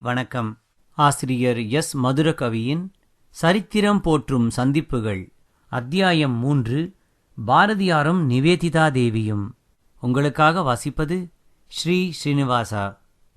வணக்கம். ஆசிரியர் எஸ். மதுரகவியின் சரித்திரம் போற்றும் சந்திப்புகள், அத்தியாயம் 3, பாரதியாரும் நிவேதிதா தேவியும். உங்களுக்காக வாசிப்பது ஸ்ரீ ஸ்ரீனிவாசா.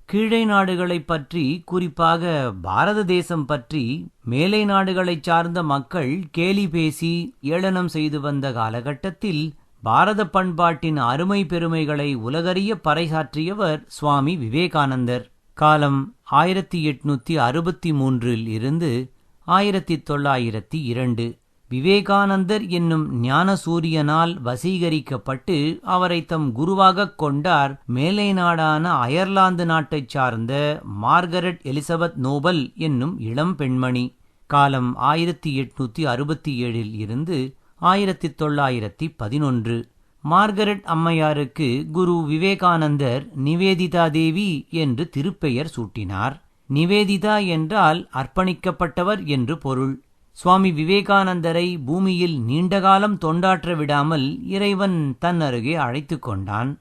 கீழை நாடுகளைப் பற்றி, குறிப்பாக பாரத தேசம் பற்றி மேலை நாடுகளைச் சார்ந்த மக்கள் கேலி பேசி ஏளனம் செய்து வந்த காலகட்டத்தில் பாரத பண்பாட்டின் அருமை பெருமைகளை உலகறிய பறைசாற்றியவர் சுவாமி விவேகானந்தர். காலம் 1863 இருந்து 1902. விவேகானந்தர் என்னும் ஞான சூரியனால் வசீகரிக்கப்பட்டு அவரை தம் குருவாகக் கொண்டார் மேலை நாடான அயர்லாந்து நாட்டைச் சார்ந்த மார்கரெட் எலிசபெத் நோபல் என்னும் இளம் பெண்மணி. காலம் 1867 இருந்து 1911. மார்கரெட் அம்மையாருக்கு குரு விவேகானந்தர் நிவேதிதா தேவி என்று திருப்பெயர் சூட்டினார். நிவேதிதா என்றால் அர்ப்பணிக்கப்பட்டவர் என்று பொருள். சுவாமி விவேகானந்தரை பூமியில் நீண்டகாலம் தொண்டாற்ற விடாமல் இறைவன் தன் அருகே அழைத்து கொண்டான்.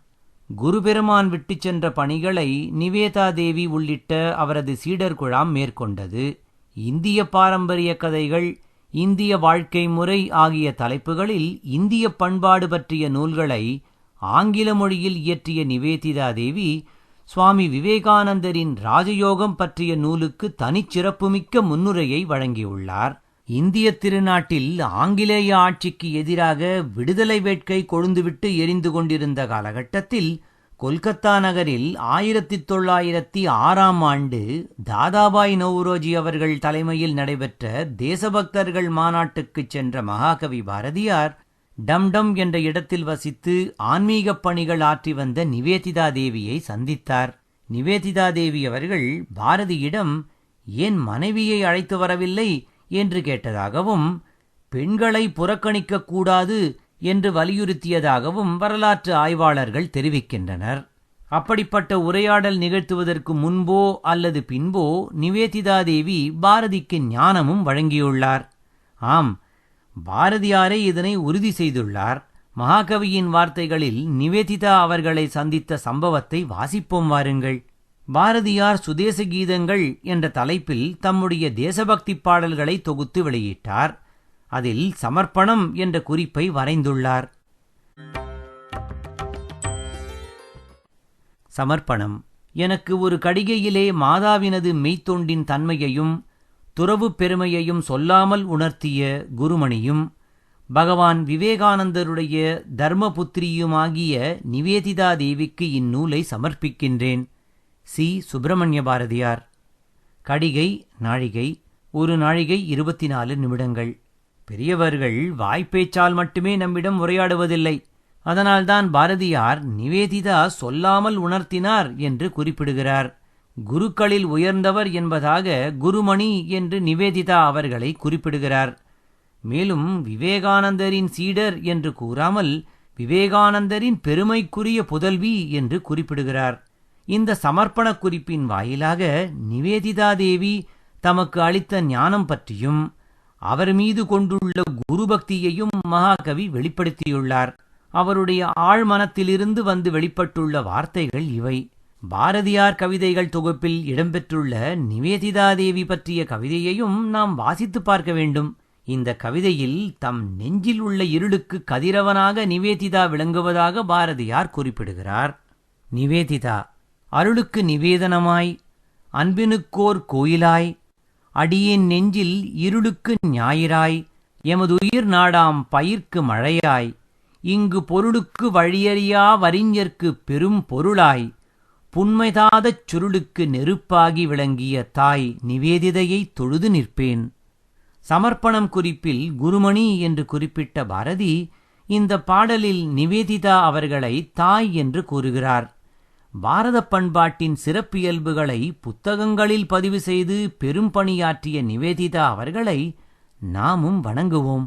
குருபெருமான் விட்டுச் சென்ற பணிகளை நிவேதா தேவி உள்ளிட்ட அவரது சீடர் குழாம் மேற்கொண்டது. இந்திய பாரம்பரிய கதைகள், இந்திய வாழ்க்கை முறை ஆகிய தலைப்புகளில் இந்திய பண்பாடு பற்றிய நூல்களை ஆங்கில மொழியில் இயற்றிய நிவேதிதா தேவி சுவாமி விவேகானந்தரின் ராஜயோகம் பற்றிய நூலுக்கு தனிச்சிறப்புமிக்க முன்னுரையை வழங்கியுள்ளார். இந்திய திருநாட்டில் ஆங்கிலேய ஆட்சிக்கு எதிராக விடுதலை வேட்கை கொழுந்துவிட்டு எரிந்து கொண்டிருந்த காலகட்டத்தில் கொல்கத்தா நகரில் 1906 ஆண்டு தாதாபாய் நவ்ரோஜி அவர்கள் தலைமையில் நடைபெற்ற தேசபக்தர்கள் மாநாட்டுக்குச் சென்ற மகாகவி பாரதியார் டம்டம் என்ற இடத்தில் வசித்து ஆன்மீகப் பணிகள் ஆற்றி வந்த நிவேதிதா தேவியை சந்தித்தார். நிவேதிதா தேவி அவர்கள் பாரதியிடம் ஏன் மனைவியை அழைத்து வரவில்லை என்று கேட்டதாகவும், பெண்களை புறக்கணிக்க கூடாது என்று வலியுறுத்தியதாகவும் வரலாற்று ஆய்வாளர்கள் தெரிவிக்கின்றனர். அப்படிப்பட்ட உரையாடல் நிகழ்த்துவதற்கு முன்போ அல்லது பின்போ நிவேதிதா தேவி பாரதிக்கு ஞானமும் வழங்கியுள்ளார். ஆம், பாரதியாரே இதனை உறுதி செய்துள்ளார். மகாகவியின் வார்த்தைகளில் நிவேதிதா அவர்களை சந்தித்த சம்பவத்தை வாசிப்போம் வாருங்கள். பாரதியார் சுதேச கீதங்கள் என்ற தலைப்பில் தம்முடைய தேசபக்தி பாடல்களை தொகுத்து வெளியிட்டார். அதில் சமர்ப்பணம் என்ற குறிப்பை வரைந்துள்ளார். சமர்ப்பணம். எனக்கு ஒரு கடிகையிலே மாதாவினது மெய்த்தொண்டின் தன்மையையும் துறவு பெருமையையும் சொல்லாமல் உணர்த்திய குருமணியும் பகவான் விவேகானந்தருடைய தர்மபுத்திரியுமாகிய நிவேதிதா தேவிக்கு இந்நூலை சமர்ப்பிக்கின்றேன். சி. சுப்பிரமணிய பாரதியார். கடிகை நாழிகை. ஒரு நாழிகை 24 நிமிடங்கள். பெரியவர்கள் வாய்ப்பேச்சால் மட்டுமே நம்மிடம் உரையாடுவதில்லை. அதனால்தான் பாரதியார் நிவேதிதா சொல்லாமல் உணர்த்தினார் என்று குறிப்பிடுகிறார். குருக்களில் உயர்ந்தவர் என்பதாக குருமணி என்று நிவேதிதா அவர்களை குறிப்பிடுகிறார். மேலும் விவேகானந்தரின் சீடர் என்று கூறாமல் விவேகானந்தரின் பெருமைக்குரிய புதல்வி என்று குறிப்பிடுகிறார். இந்த சமர்ப்பண குறிப்பின் வாயிலாக நிவேதிதா தேவி தமக்கு அளித்த ஞானம் பற்றியும் அவர் மீது கொண்டுள்ள குரு பக்தியையும் மகாகவி வெளிப்படுத்தியுள்ளார். அவருடைய ஆழ்மனத்திலிருந்து வந்து வெளிப்பட்டுள்ள வார்த்தைகள் இவை. பாரதியார் கவிதைகள் தொகுப்பில் இடம்பெற்றுள்ள நிவேதிதா தேவி பற்றிய கவிதையையும் நாம் வாசித்து பார்க்க வேண்டும். இந்த கவிதையில் தம் நெஞ்சில் உள்ள இருளுக்கு கதிரவனாக நிவேதிதா விளங்குவதாக பாரதியார் குறிப்பிடுகிறார். நிவேதிதா அருளுக்கு நிவேதனமாய், அன்பினுக்கோர் கோயிலாய், அடியேன் நெஞ்சில் இருளுக்கு ஞாயிறாய், எமதுயிர் நாடாம் பயிர்க்கு மழையாய், இங்கு பொருளுக்கு வழியறியா வறிஞர்க்கு பெரும் பொருளாய், புன்மைதாதச் சுருளுக்கு நெருப்பாகி விளங்கிய தாய் நிவேதிதையை தொழுது நிற்பேன். சமர்ப்பணம் குறிப்பில் குருமணி என்று குறிப்பிட்ட பாரதி இந்த பாடலில் நிவேதிதா அவர்களை தாய் என்று கூறுகிறார். பாரத பண்பாட்டின் சிறப்பியல்புகளை புத்தகங்களில் பதிவு செய்து பெரும் பணியாற்றிய நிவேதிதா அவர்களை நாமும் வணங்குவோம்.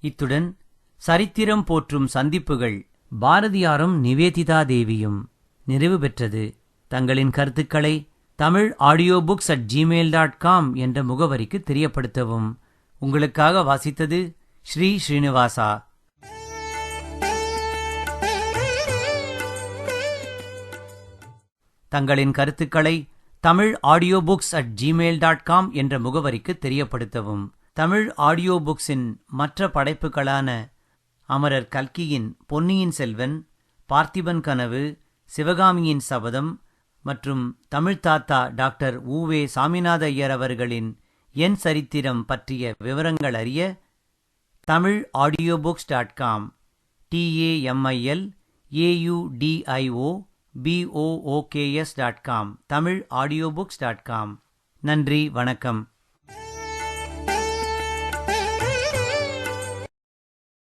இத்துடன் சரித்திரம் போற்றும் சந்திப்புகள், பாரதியாரும் நிவேதிதா தேவியும் நிறைவு பெற்றது. தங்களின் கருத்துக்களை tamil-audiobooks@gmail.com என்ற முகவரிக்கு தெரியப்படுத்தவும். உங்களுக்காக வாசித்தது ஸ்ரீ ஸ்ரீனிவாசா. தங்களின் கருத்துக்களை tamilaudiobooks@gmail.com என்ற முகவரிக்கு தெரியப்படுத்தவும். தமிழ் ஆடியோ புக்ஸின் மற்ற படைப்புகளான அமரர் கல்கியின் பொன்னியின் செல்வன், பார்த்திபன் கனவு, சிவகாமியின் சபதம் மற்றும் தமிழ்த் தாத்தா டாக்டர் உவே சாமிநாத ஐயர் அவர்களின் என் சரித்திரம் பற்றிய விவரங்கள் அறிய tamilaudiobooks.com tamilaudiobooks.com தமிழ் ஆடியோபுக்ஸ்.com. நன்றி, வணக்கம்.